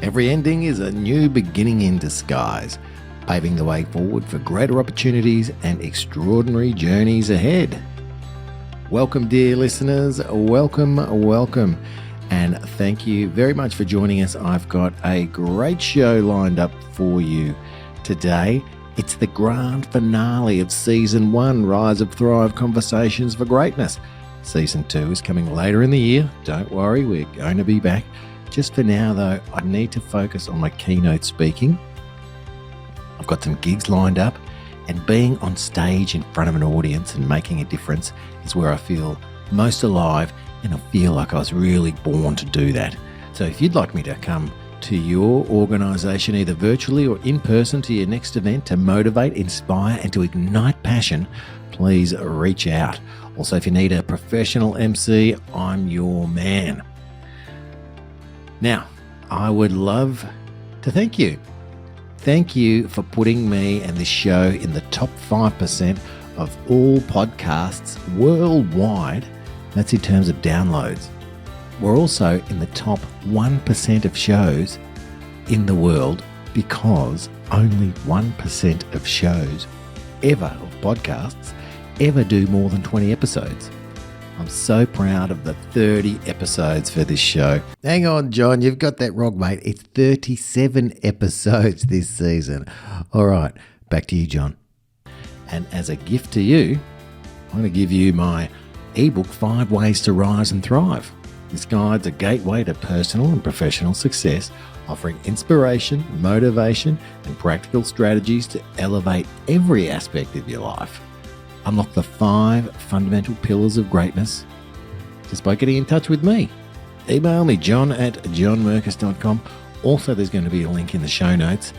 Every ending is a new beginning in disguise, paving the way forward for greater opportunities and extraordinary journeys ahead. Welcome, dear listeners. Welcome. And thank you very much for joining us. I've got a great show lined up for you today. It's the grand finale of Season 1, Rise of Thrive Conversations for Greatness. Season 2 is coming later in the year. Don't worry, we're going to be back. Just for now, though, I need to focus on my keynote speaking. I've got some gigs lined up, and being on stage in front of an audience and making a difference is where I feel most alive, and I feel like I was really born to do that. So if you'd like me to come to your organisation, either virtually or in person, to your next event to motivate, inspire, and to ignite passion, please reach out. Also, if you need a professional MC, I'm your man. Now, I would love to thank you. Thank you for putting me and this show in the top 5% of all podcasts worldwide. That's in terms of downloads. We're also in the top 1% of shows in the world because only 1% of shows ever, of podcasts, ever do more than 20 episodes. I'm so proud of the 30 episodes for this show. Hang on, John, you've got that wrong, mate. It's 37 episodes this season. All right, back to you, John. And as a gift to you, I'm going to give you my ebook, 5 Ways to Rise and Thrive. This guide's a gateway to personal and professional success, offering inspiration, motivation, and practical strategies to elevate every aspect of your life. Unlock the 5 fundamental pillars of greatness just by getting in touch with me. Email me, john@johnmerkus.com. Also, there's going to be a link in the show notes.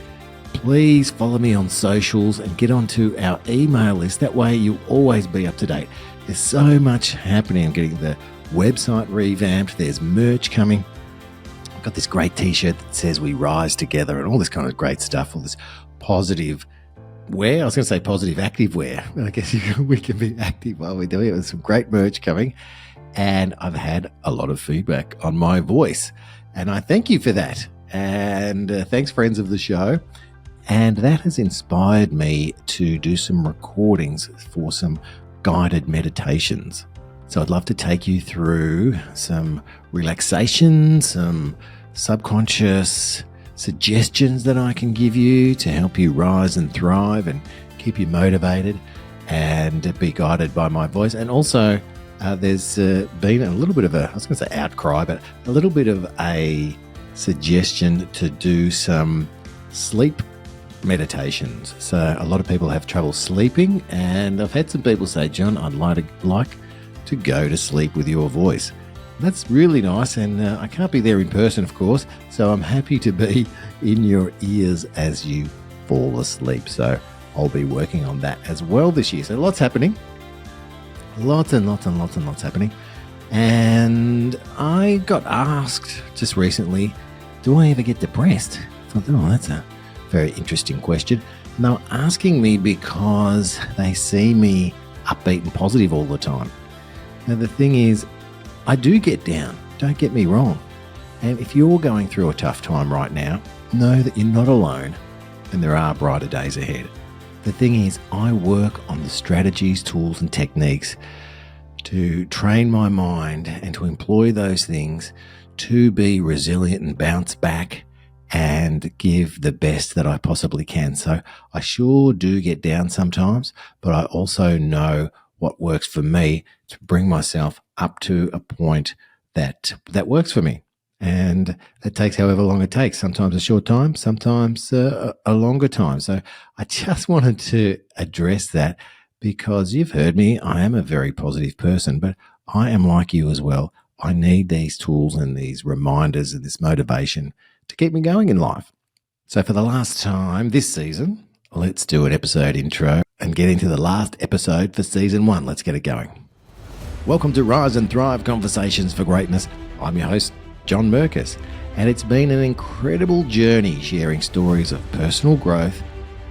Please follow me on socials and get onto our email list. That way you'll always be up to date. There's so much happening. I'm getting the website revamped. There's merch coming. I've got this great t-shirt that says we rise together and all this kind of great stuff, all this positive wear. I was going to say positive active wear, but I guess we can be active while we're doing it. There's some great merch coming, and I've had a lot of feedback on my voice, and I thank you for that. And thanks, friends of the show. And that has inspired me to do some recordings for some guided meditations. So I'd love to take you through some relaxation, some subconscious suggestions that I can give you to help you rise and thrive and keep you motivated and be guided by my voice. And also there's been a little bit of I was going to say outcry, but a little bit of a suggestion to do some sleep meditations. So a lot of people have trouble sleeping, and I've had some people say, John, I'd like to go to sleep with your voice. That's really nice, and I can't be there in person, of course, so I'm happy to be in your ears as you fall asleep. So I'll be working on that as well this year. So lots happening. Lots happening. And I got asked just recently, do I ever get depressed? I thought, that's a very interesting question. And they were asking me because they see me upbeat and positive all the time. Now, the thing is, I do get down, don't get me wrong. And if you're going through a tough time right now, know that you're not alone and there are brighter days ahead. The thing is, I work on the strategies, tools, and techniques to train my mind and to employ those things to be resilient and bounce back and give the best that I possibly can. So I sure do get down sometimes, but I also know what works for me to bring myself up to a point that works for me. And it takes however long it takes, sometimes a short time, sometimes a longer time. So I just wanted to address that because you've heard me. I am a very positive person, but I am like you as well. I need these tools and these reminders and this motivation to keep me going in life. So for the last time this season, let's do an episode intro and get into the last episode for Season 1. Let's get it going. Welcome to Rise and Thrive Conversations for Greatness. I'm your host, John Merkus, and it's been an incredible journey sharing stories of personal growth,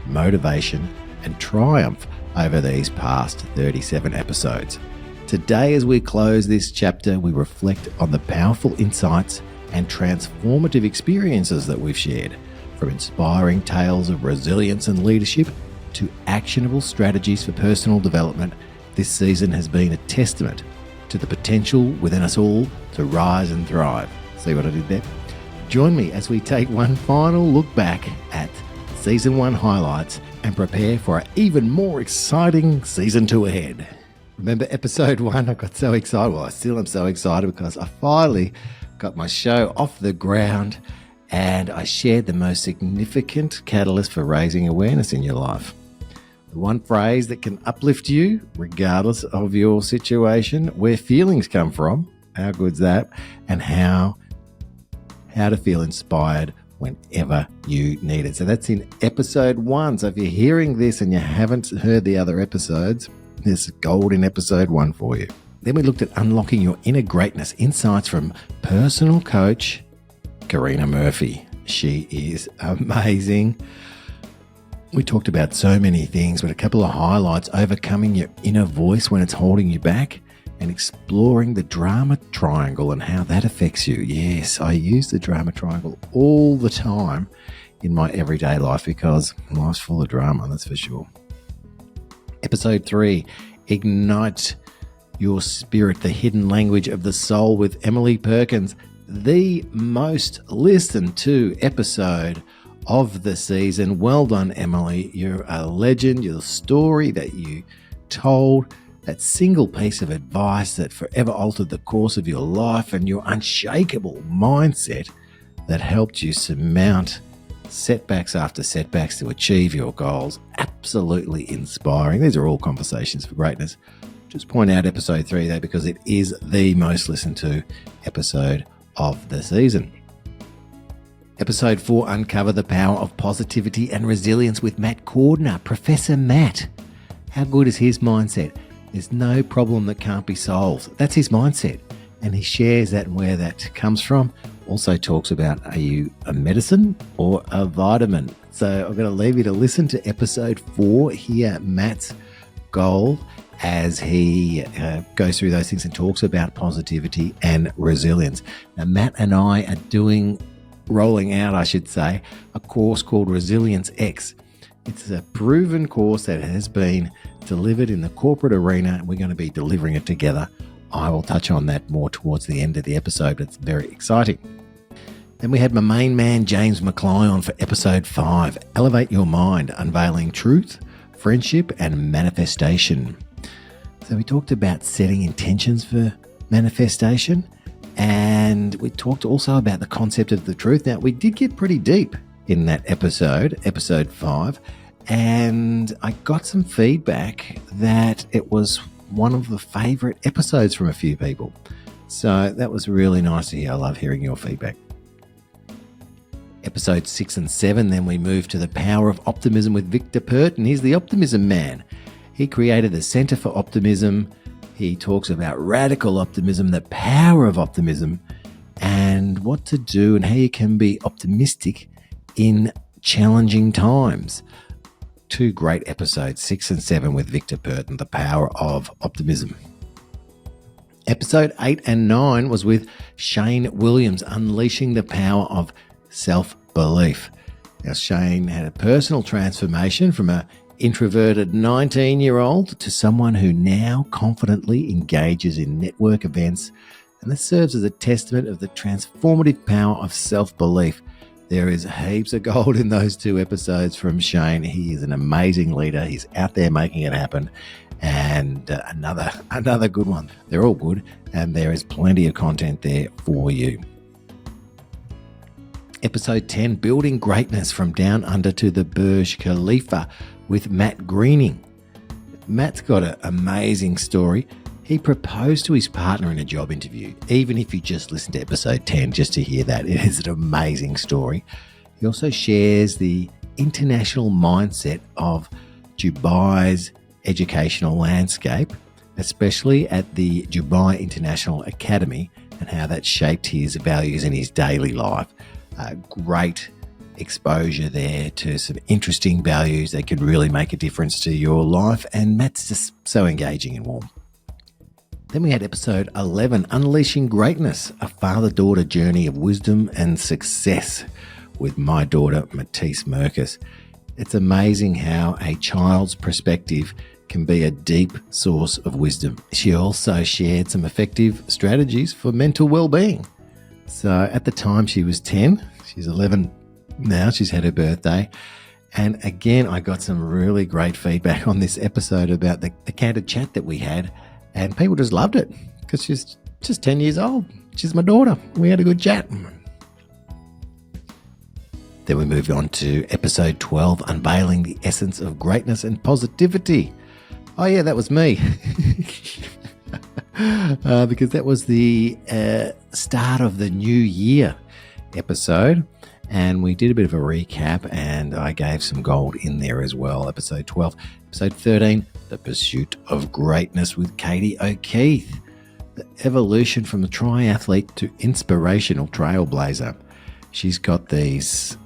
motivation, and triumph over these past 37 episodes. Today, as we close this chapter, we reflect on the powerful insights and transformative experiences that we've shared, from inspiring tales of resilience and leadership to actionable strategies for personal development. This season has been a testament to the potential within us all to rise and thrive. See what I did there? Join me as we take one final look back at Season 1 highlights and prepare for an even more exciting Season 2 ahead. Remember Episode 1? I got so excited. Well, I still am so excited because I finally got my show off the ground and I shared the most significant catalyst for raising awareness in your life. The one phrase that can uplift you, regardless of your situation, where feelings come from, how good's that, and how to feel inspired whenever you need it. So that's in Episode 1. So if you're hearing this and you haven't heard the other episodes, there's gold in Episode 1 for you. Then we looked at unlocking your inner greatness, insights from personal coach Karina Murphy. She is amazing. We talked about so many things, but a couple of highlights: overcoming your inner voice when it's holding you back, and exploring the drama triangle and how that affects you. Yes, I use the drama triangle all the time in my everyday life because life's full of drama, that's for sure. Episode 3, Ignite Your Spirit, the hidden language of the soul with Emily Perkins, the most listened to episode of the season. Well done, Emily. You're a legend. You're the story that you told, that single piece of advice that forever altered the course of your life, and your unshakable mindset that helped you surmount setbacks after setbacks to achieve your goals. Absolutely inspiring. These are all conversations for greatness. Just point out Episode 3 though, because it is the most listened to episode of the season. Episode 4, Uncover the Power of Positivity and Resilience with Matt Cordner, Professor Matt. How good is his mindset? There's no problem that can't be solved. That's his mindset. And he shares that and where that comes from. Also talks about, are you a medicine or a vitamin? So I'm going to leave you to listen to Episode 4, hear Matt's goal as he goes through those things and talks about positivity and resilience. Now, Matt and I are rolling out, a course called Resilience X. It's a proven course that has been delivered in the corporate arena, and we're going to be delivering it together. I will touch on that more towards the end of the episode, but it's very exciting. Then we had my main man, James McCly, on for Episode 5, Elevate Your Mind, Unveiling Truth, Friendship, and Manifestation. So we talked about setting intentions for manifestation, and we talked also about the concept of the truth. Now, we did get pretty deep in that episode, Episode 5, and I got some feedback that it was one of the favourite episodes from a few people. So that was really nice to hear. I love hearing your feedback. Episode 6 and 7, then we move to the power of optimism with Victor Purton. He's the optimism man. He created the Centre for Optimism. He talks about radical optimism, the power of optimism, and what to do and how you can be optimistic in challenging times. Two great episodes, 6 and 7 with Victor Purton, the power of optimism. Episode 8 and 9 was with Shane Williams, Unleashing the Power of Self-Belief. Now, Shane had a personal transformation from an introverted 19-year-old to someone who now confidently engages in network events, and this serves as a testament of the transformative power of self-belief. There is heaps of gold in those two episodes from Shane. He is an amazing leader. He's out there making it happen. And another good one. They're all good, and there is plenty of content there for you. Episode 10, Building Greatness from Down Under to the Burj Khalifa with Matt Greening. Matt's got an amazing story. He proposed to his partner in a job interview. Even if you just listen to Episode 10 just to hear that, it is an amazing story. He also shares the international mindset of Dubai's educational landscape, especially at the Dubai International Academy, and how that shaped his values in his daily life. Great exposure there to some interesting values that could really make a difference to your life, and Matt's just so engaging and warm. Then we had episode 11, Unleashing Greatness, a father-daughter journey of wisdom and success with my daughter, Merkus. It's amazing how a child's perspective can be a deep source of wisdom. She also shared some effective strategies for mental well-being. So at the time she was 10, she's 11 now, she's had her birthday. And again, I got some really great feedback on this episode about the candid chat that we had. And people just loved it because she's just 10 years old. She's my daughter. We had a good chat. Then we moved on to episode 12, Unveiling the Essence of Greatness and Positivity. Oh, yeah, that was me. Because that was the start of the new year episode. And we did a bit of a recap and I gave some gold in there as well. Episode 12. Episode 13, The Pursuit of Greatness with Katie O'Keefe. The evolution from the triathlete to inspirational trailblazer. She's got these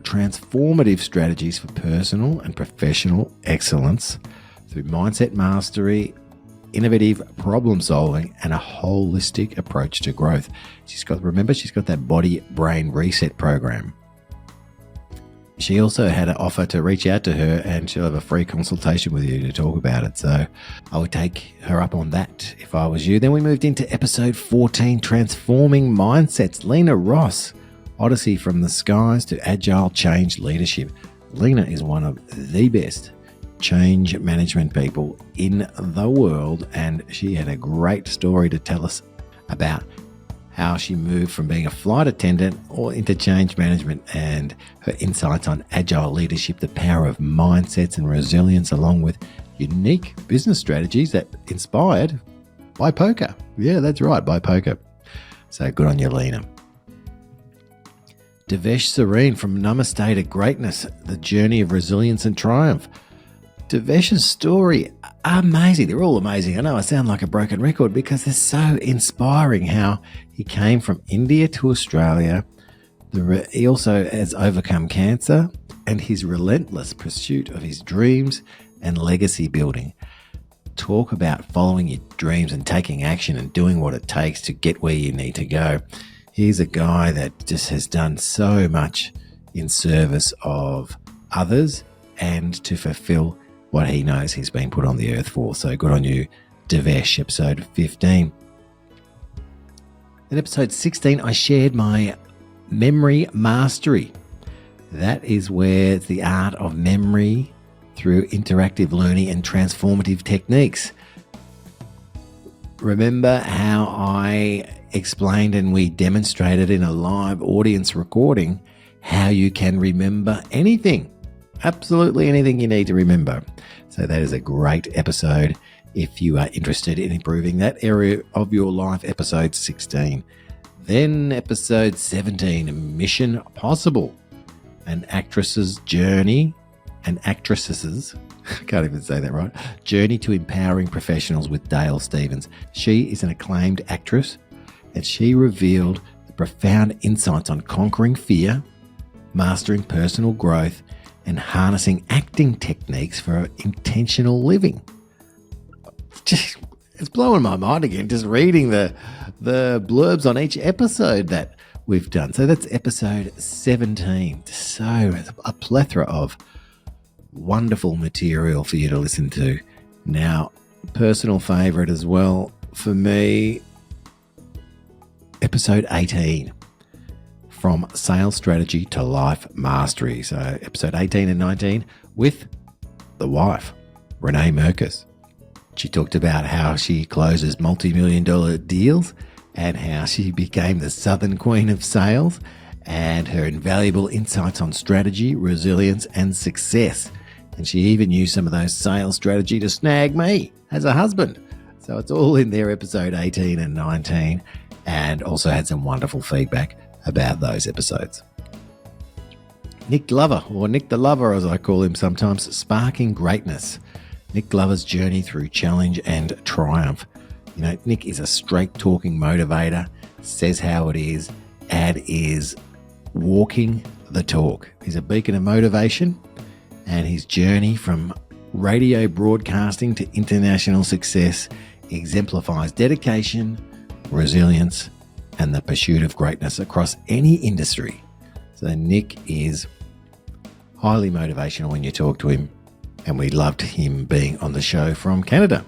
transformative strategies for personal and professional excellence through mindset mastery, innovative problem solving, and a holistic approach to growth. She's got that body-brain reset program. She also had an offer to reach out to her and she'll have a free consultation with you to talk about it. So I would take her up on that if I was you. Then we moved into episode 14, Transforming Mindsets. Lena Ross, Odyssey from the Skies to Agile Change Leadership. Lena is one of the best change management people in the world, and she had a great story to tell us about how she moved from being a flight attendant or into change management, and her insights on agile leadership, the power of mindsets and resilience, along with unique business strategies that inspired by poker. Yeah, that's right, by poker. So good on you, Lena. Devesh Serene from Namaste to Greatness, the journey of resilience and triumph. Devesh's story, amazing. They're all amazing. I know I sound like a broken record because they're so inspiring how he came from India to Australia. He also has overcome cancer and his relentless pursuit of his dreams and legacy building. Talk about following your dreams and taking action and doing what it takes to get where you need to go. He's a guy that just has done so much in service of others and to fulfill what he knows he's been put on the earth for. So good on you, Devesh. Episode 15. In episode 16, I shared my memory mastery. That is where it's the art of memory through interactive learning and transformative techniques. Remember how I explained and we demonstrated in a live audience recording how you can remember anything. Absolutely anything you need to remember. So that is a great episode if you are interested in improving that area of your life, episode 16. Then episode 17, Mission Possible, an actress's journey, I can't even say that right, journey to empowering professionals with Dale Stevens. She is an acclaimed actress and she revealed the profound insights on conquering fear, mastering personal growth, and harnessing acting techniques for intentional living. It's blowing my mind again, just reading the blurbs on each episode that we've done. So that's episode 17. So a plethora of wonderful material for you to listen to. Now, personal favourite as well for me, episode 18. From sales strategy to life mastery. So episode 18 and 19 with the wife, Renee Merkus. She talked about how she closes multi-million-dollar deals and how she became the Southern Queen of Sales and her invaluable insights on strategy, resilience, and success. And she even used some of those sales strategy to snag me as a husband. So it's all in there, episode 18 and 19, and also had some wonderful feedback about those episodes. Nick Glover, or Nick the Lover as I call him sometimes, Sparking Greatness. Nick Glover's journey through challenge and triumph. You know, Nick is a straight-talking motivator, says how it is, and is walking the talk. He's a beacon of motivation, and his journey from radio broadcasting to international success exemplifies dedication, resilience, and the pursuit of greatness across any industry. So Nick is highly motivational when you talk to him, and we loved him being on the show from Canada.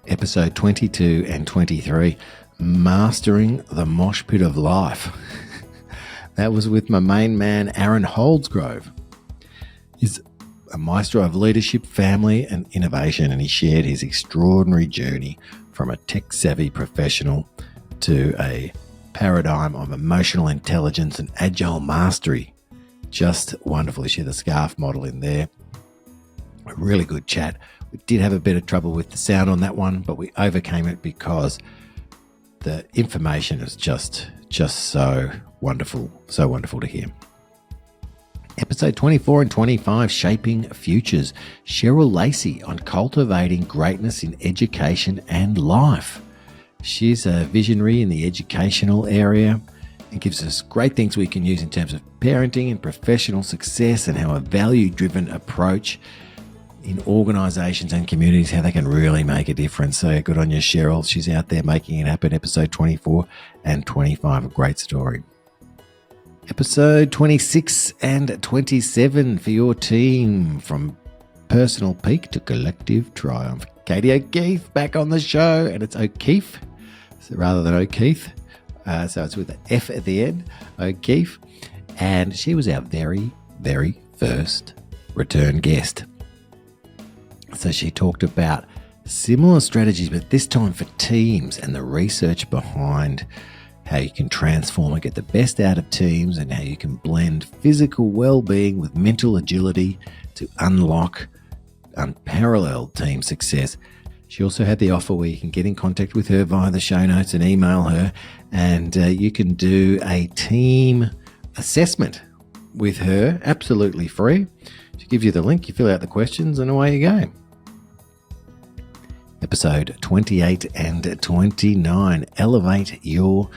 Episode 22 and 23, Mastering the Mosh Pit of Life. That was with my main man, Aaron Holdsgrove. He's a maestro of leadership, family, and innovation, and he shared his extraordinary journey from a tech-savvy professional to a paradigm of emotional intelligence and agile mastery. Just wonderful. He shared the SCARF model in there. A really good chat. We did have a bit of trouble with the sound on that one, but we overcame it because the information is just so wonderful to hear. Episode 24 and 25, Shaping Futures. Cheryl Lacey on cultivating greatness in education and life. She's a visionary in the educational area and gives us great things we can use in terms of parenting and professional success, and how a value-driven approach in organisations and communities, how they can really make a difference. So good on you, Cheryl. She's out there making it happen. Episode 24 and 25, a great story. Episode 26 and 27 for your team, from personal peak to collective triumph. Katie O'Keefe back on the show, and it's O'Keefe rather than O'Keefe. So it's with an F at the end, O'Keefe. And she was our very, very first return guest. So she talked about similar strategies, but this time for teams, and the research behind how you can transform and get the best out of teams, and how you can blend physical well-being with mental agility to unlock unparalleled team success. She also had the offer where you can get in contact with her via the show notes and email her, and you can do a team assessment with her absolutely free. She gives you the link, you fill out the questions, and away you go. Episode 28 and 29, Elevate Your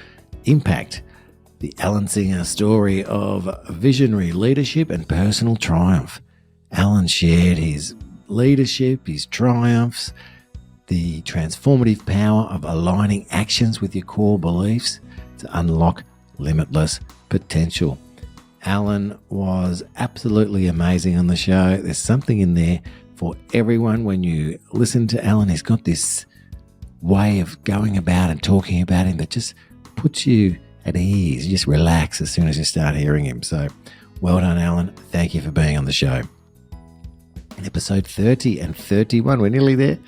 Impact. The Alan Singer story of visionary leadership and personal triumph. Alan shared his leadership, his triumphs, the transformative power of aligning actions with your core beliefs to unlock limitless potential. Alan was absolutely amazing on the show. There's something in there for everyone. When you listen to Alan, he's got this way of going about and talking about him that just puts you at ease. You just relax as soon as you start hearing him. So well done, Alan. Thank you for being on the show. Episode 30 and 31, we're nearly there.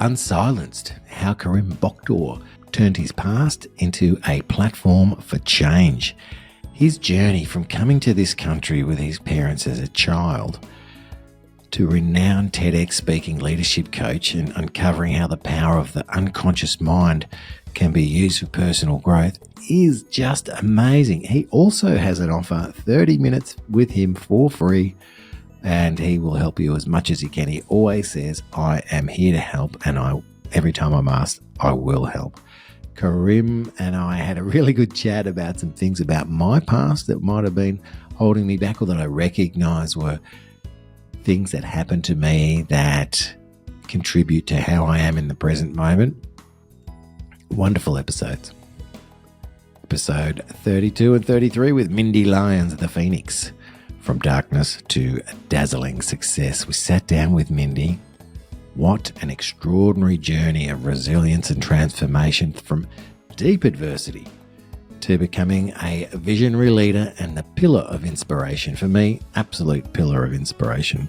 Unsilenced, how Karim Boktor turned his past into a platform for change. His journey from coming to this country with his parents as a child to renowned TEDx speaking leadership coach, and uncovering how the power of the unconscious mind can be used for personal growth is just amazing. He also has an offer, 30 minutes with him for free, and he will help you as much as he can. He always says, I am here to help, and every time I'm asked, I will help. Karim and I had a really good chat about some things about my past that might have been holding me back, or that I recognize were things that happened to me that contribute to how I am in the present moment. Wonderful episodes. Episode 32 and 33 with Mindy Lyons, the Phoenix. From darkness to dazzling success. We sat down with Mindy. What an extraordinary journey of resilience and transformation from deep adversity to becoming a visionary leader and the pillar of inspiration. For me, absolute pillar of inspiration.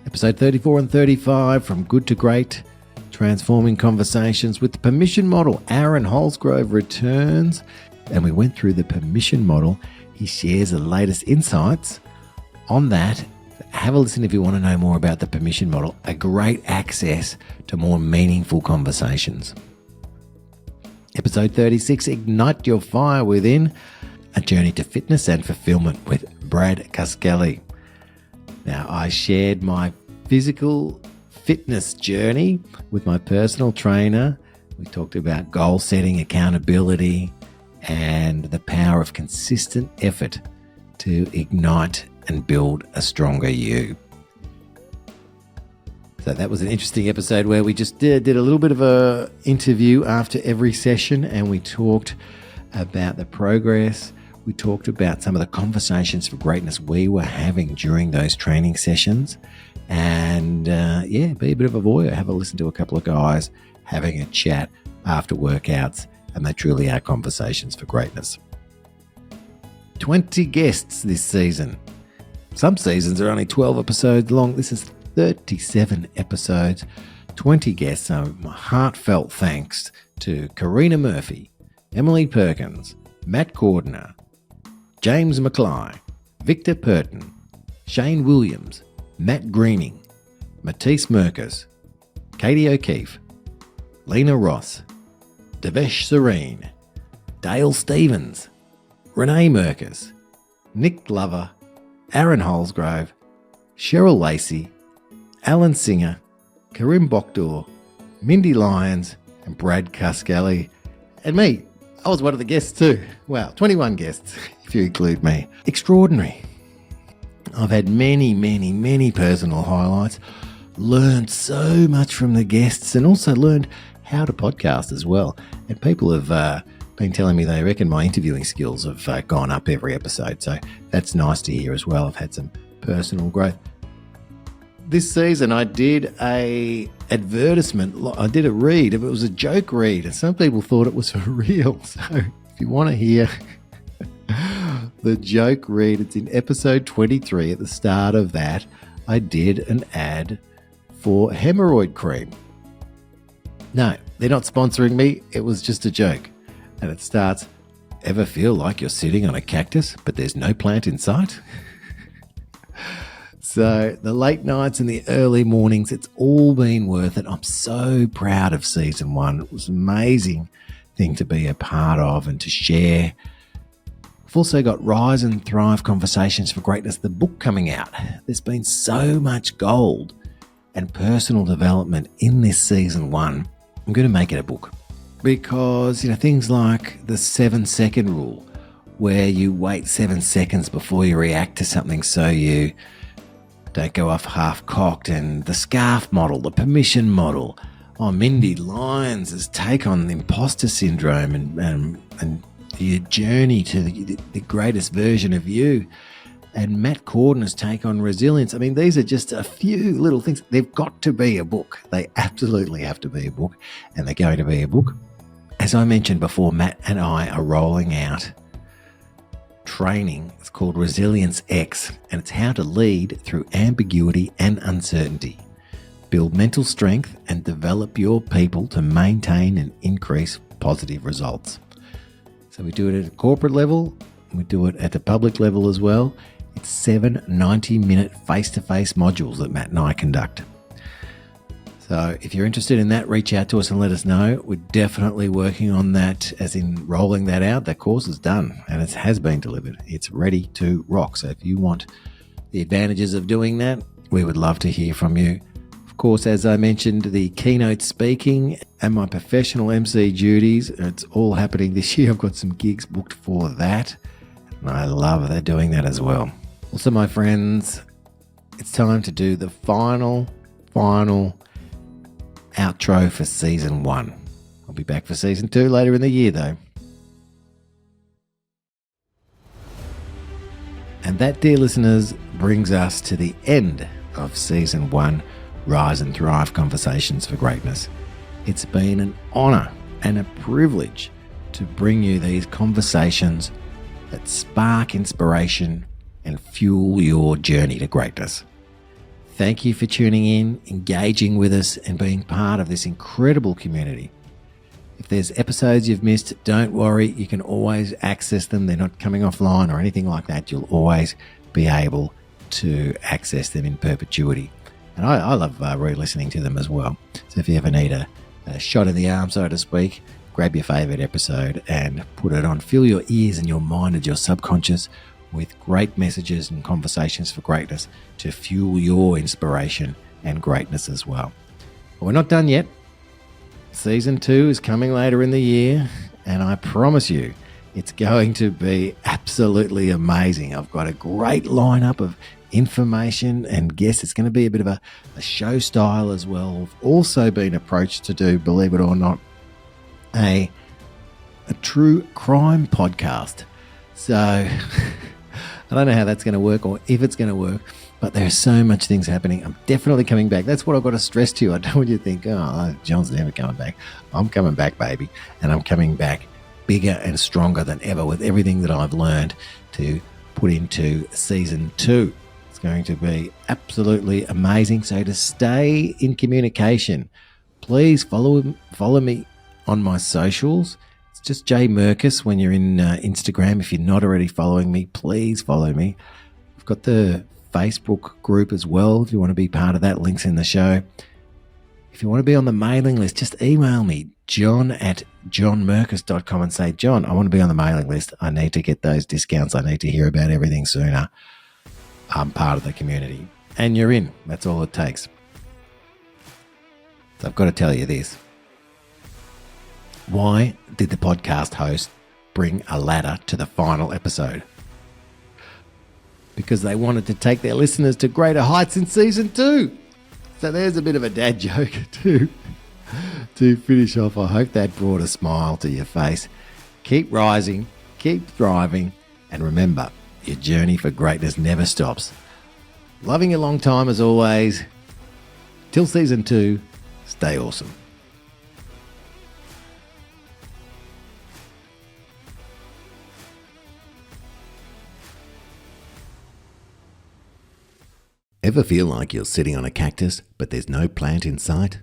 Episode 34 and 35, From Good to Great, Transforming Conversations with the Permission Model. Aaron Holsgrove returns, and we went through the Permission Model. He shares the latest insights on that. Have a listen if you want to know more about the Permission Model, a great access to more meaningful conversations. Episode 36, Ignite Your Fire Within, a journey to fitness and fulfillment with Brad Caskelly. Now, I shared my physical fitness journey with my personal trainer. We talked about goal setting, accountability, and the power of consistent effort to ignite and build a stronger you. So that was an interesting episode where we just did a little bit of a interview after every session, and we talked about the progress. We talked about some of the conversations for greatness we were having during those training sessions. And be a bit of a voyeur. Have a listen to a couple of guys having a chat after workouts, and they truly are conversations for greatness. 20 guests this season. Some seasons are only 12 episodes long. This is 37 episodes, 20 guests. So my heartfelt thanks to Karina Murphy, Emily Perkins, Matt Cordner, James McCly, Victor Purton, Shane Williams, Matt Greening, Matisse Merkus, Katie O'Keefe, Lena Ross, Devesh Serene, Dale Stevens, Renee Merkus, Nick Glover, Aaron Holsgrove, Cheryl Lacey, Alan Singer, Karim Bokdor, Mindy Lyons, and Brad Cascali, and me. I was one of the guests too. Wow, 21 guests if you include me. Extraordinary. I've had many personal highlights, learned so much from the guests, and also learned how to podcast as well. And people have been telling me they reckon my interviewing skills have gone up every episode, so that's nice to hear as well. I've had some personal growth. This season I did a advertisement. I did a read. It was a joke read, and some people thought it was for real. So if you want to hear the joke read, it's in episode 23. At the start of that, I did an ad for hemorrhoid cream. No, they're not sponsoring me. It was just a joke. And it starts, ever feel like you're sitting on a cactus, but there's no plant in sight? So the late nights and the early mornings, it's all been worth it. I'm so proud of season 1. It was an amazing thing to be a part of and to share. I've also got Rise and Thrive Conversations for Greatness, the book coming out. There's been so much gold and personal development in this season 1. I'm going to make it a book because, things like the 7-second rule, where you wait 7 seconds before you react to something so you don't go off half-cocked, and the scarf model, the permission model. Mindy Lyons' take on the imposter syndrome and your journey to the greatest version of you. And Matt Cordner's take on resilience. I mean, these are just a few little things. They've got to be a book. They absolutely have to be a book, and they're going to be a book. As I mentioned before, Matt and I are rolling out training. It's called Resilience X, and it's how to lead through ambiguity and uncertainty, build mental strength, and develop your people to maintain and increase positive results. So we do it at a corporate level, we do it at the public level as well. It's 7 90-minute face-to-face modules that Matt and I conduct. So if you're interested in that, reach out to us and let us know. We're definitely working on that, as in rolling that out. That course is done and it has been delivered. It's ready to rock. So if you want the advantages of doing that, we would love to hear from you. Of course, as I mentioned, the keynote speaking and my professional MC duties, it's all happening this year. I've got some gigs booked for that, and I love that doing that as well. Also, my friends, it's time to do the final outro for season 1. I'll be back for season 2 later in the year though. And that, dear listeners, brings us to the end of season 1, Rise and Thrive Conversations for Greatness. It's been an honour and a privilege to bring you these conversations that spark inspiration and fuel your journey to greatness. Thank you for tuning in, engaging with us, and being part of this incredible community. If there's episodes you've missed, don't worry. You can always access them. They're not coming offline or anything like that. You'll always be able to access them in perpetuity. And I love re-listening to them as well. So if you ever need a shot in the arm, so to speak, grab your favourite episode and put it on. Fill your ears and your mind and your subconscious with great messages and conversations for greatness to fuel your inspiration and greatness as well. But we're not done yet. Season 2 is coming later in the year, and I promise you it's going to be absolutely amazing. I've got a great lineup of information, and yes, it's going to be a bit of a show style as well. I've also been approached to do, believe it or not, a true crime podcast. So I don't know how that's going to work or if it's going to work, but there's so much things happening. I'm definitely coming back. That's what I've got to stress to you. I don't want you to think, oh, John's never coming back. I'm coming back, baby. And I'm coming back bigger and stronger than ever with everything that I've learned to put into season 2. It's going to be absolutely amazing. So to stay in communication, please follow me on my socials. It's just J Merkus when you're in Instagram. If you're not already following me, please follow me. I've got the Facebook group as well if you want to be part of that. Links in the show. If you want to be on the mailing list, just email me, john@johnmerkus.com, and say, John, I want to be on the mailing list. I need to get those discounts. I need to hear about everything sooner. I'm part of the community. And you're in. That's all it takes. So I've got to tell you this. Why did the podcast host bring a ladder to the final episode? Because they wanted to take their listeners to greater heights in season 2. So there's a bit of a dad joke to finish off. I hope that brought a smile to your face. Keep rising, keep thriving, and remember, your journey for greatness never stops. Loving you a long time as always. Till season 2, stay awesome. Ever feel like you're sitting on a cactus, but there's no plant in sight?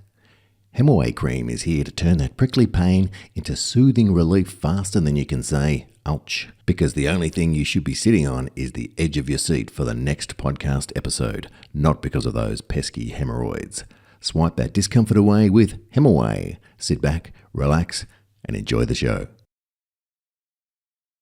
Hemaway Cream is here to turn that prickly pain into soothing relief faster than you can say, ouch. Because the only thing you should be sitting on is the edge of your seat for the next podcast episode, not because of those pesky hemorrhoids. Swipe that discomfort away with Hemaway. Sit back, relax, and enjoy the show.